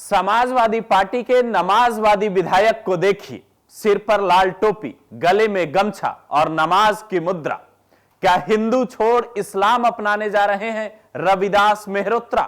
Samajwadi party के नमाजवादी विधायक को देखिए, सिर पर लाल टोपी, गले में गमछा और नमाज की मुद्रा। क्या हिंदू छोड़ इस्लाम अपनाने जा रहे हैं रविदास मेहरोत्रा?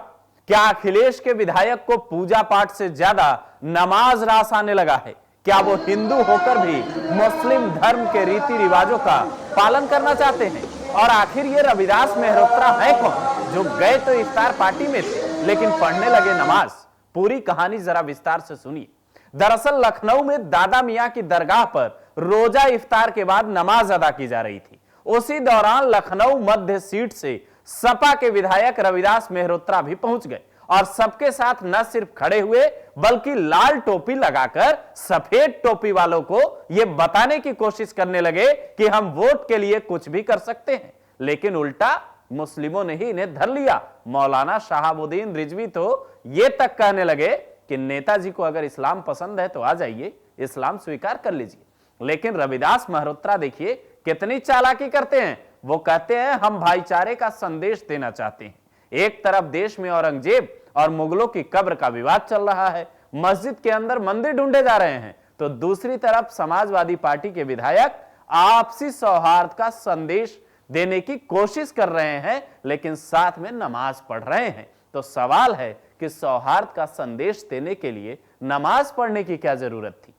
क्या अखिलेश के विधायक को पूजा पाठ से ज्यादा नमाज रास आने लगा है? क्या वो हिंदू होकर भी मुस्लिम धर्म के रीति रिवाजों का पालन करना चाहते हैं? और आखिर ये रविदास मेहरोत्रा है कौन, जो गए तो इफ्तार पार्टी में थे लेकिन पढ़ने लगे नमाज? पूरी कहानी जरा विस्तार से सुनिए। दरअसल लखनऊ में दादा मियां की दरगाह पर रोजा इफ्तार के बाद नमाज अदा की जा रही थी। उसी दौरान लखनऊ मध्य सीट से सपा के विधायक रविदास मेहरोत्रा भी पहुंच गए और सबके साथ न सिर्फ खड़े हुए बल्कि लाल टोपी लगाकर सफेद टोपी वालों को यह बताने की कोशिश करने लगे कि हम वोट के लिए कुछ भी कर सकते हैं। लेकिन उल्टा मुस्लिमों ने ही इन्हें धर लिया। मौलाना शहाबुद्दीन रिजवी तो ये तक कहने लगे कि नेताजी को अगर इस्लाम पसंद है तो आ जाइए, इस्लाम स्वीकार कर लीजिए। लेकिन रविदास मेहरोत्रा देखिए कितनी चालाकी करते हैं। वो कहते हैं हम भाईचारे का संदेश देना चाहते हैं। एक तरफ देश में औरंगजेब और मुगलों की कब्र का विवाद चल रहा है, मस्जिद के अंदर मंदिर ढूंढे जा रहे हैं, तो दूसरी तरफ समाजवादी पार्टी के विधायक आपसी सौहार्द का संदेश देने की कोशिश कर रहे हैं, लेकिन साथ में नमाज पढ़ रहे हैं। तो सवाल है कि सौहार्द का संदेश देने के लिए नमाज पढ़ने की क्या जरूरत थी?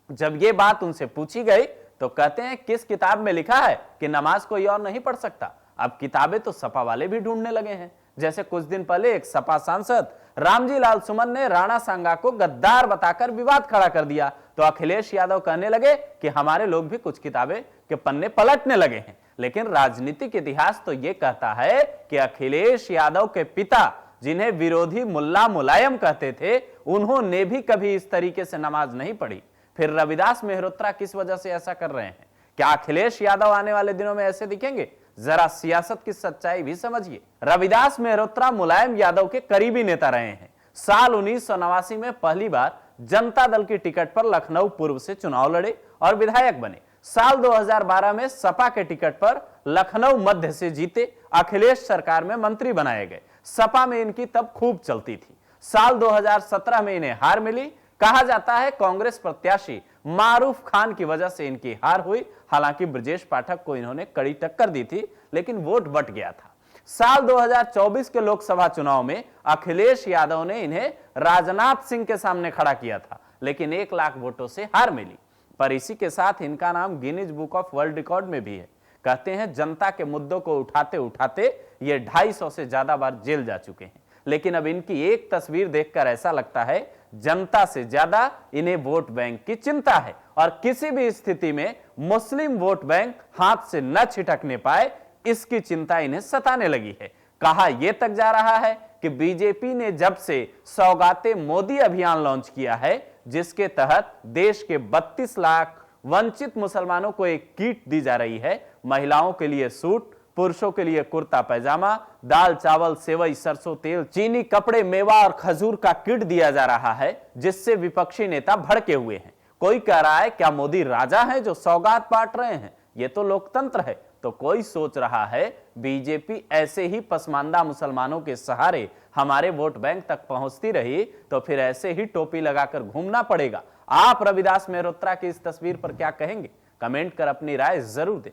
जब ये बात उनसे पूछी गई तो कहते हैं किस किताब में लिखा है कि नमाज कोई और नहीं पढ़ सकता? अब किताबें तो सपा वाले भी ढूंढने लगे हैं। जैसे कुछ दिन पहले एक सपा सांसद रामजी लाल सुमन ने राणा सांगा को गद्दार बताकर विवाद खड़ा कर दिया, तो अखिलेश यादव कहने लगे कि हमारे लोग भी कुछ किताबें के पन्ने पलटने लगे हैं। लेकिन राजनीतिक इतिहास तो यह कहता है कि अखिलेश यादव के पिता, जिन्हें विरोधी मुल्ला मुलायम कहते थे, उन्होंने भी कभी इस तरीके से नमाज नहीं पढ़ी। फिर रविदास मेहरोत्रा किस वजह से ऐसा कर रहे हैं? क्या अखिलेश यादव आने वाले दिनों में ऐसे दिखेंगे? जरा सियासत की सच्चाई भी समझिए। रविदास मेहरोत्रा मुलायम यादव के करीबी नेता रहे हैं। साल 1989 में पहली बार जनता दल की टिकट पर लखनऊ पूर्व से चुनाव लड़े और विधायक बने। साल 2012 में सपा के टिकट पर लखनऊ मध्य से जीते, अखिलेश सरकार में मंत्री बनाए गए। सपा में इनकी तब खूब चलती थी। साल 2017 में इन्हें हार मिली। कहा जाता है कांग्रेस प्रत्याशी मारूफ खान की वजह से इनकी हार हुई। हालांकि ब्रजेश पाठक को इन्होंने कड़ी टक्कर दी थी, लेकिन वोट बट गया था। साल 2024 के लोकसभा चुनाव में अखिलेश यादव ने इन्हें राजनाथ सिंह के सामने खड़ा किया था, लेकिन 1 लाख वोटों से हार मिली। पर इसी के साथ इनका नाम Guinness book of world record में भी है। कहते हैं जनता के मुद्दों को उठाते उठाते ये 250 से ज्यादा बार जेल जा चुके हैं। लेकिन अब इनकी एक तस्वीर देखकर ऐसा लगता है जनता से ज्यादा इन्हें वोट बैंक की चिंता है, और किसी भी स्थिति में मुस्लिम वोट बैंक हाथ से न छिटकने पाए, इसकी चिंता इन्हें सताने लगी है। कहा यह तक जा रहा है कि बीजेपी ने जब से सौगाते मोदी अभियान लॉन्च किया है, जिसके तहत देश के 32 लाख वंचित मुसलमानों को एक किट दी जा रही है, महिलाओं के लिए सूट, पुरुषों के लिए कुर्ता पैजामा, दाल चावल सेवई सरसों तेल चीनी कपड़े मेवा और खजूर का किट दिया जा रहा है, जिससे विपक्षी नेता भड़के हुए हैं। कोई कह रहा है क्या मोदी राजा है जो सौगात बांट रहे हैं? ये तो लोकतंत्र है। तो कोई सोच रहा है बीजेपी ऐसे ही पसमानदा मुसलमानों के सहारे हमारे वोट बैंक तक पहुंचती रही तो फिर ऐसे ही टोपी लगाकर घूमना पड़ेगा। आप रविदास मेहरोत्रा की इस तस्वीर पर क्या कहेंगे? कमेंट कर अपनी राय जरूर दें।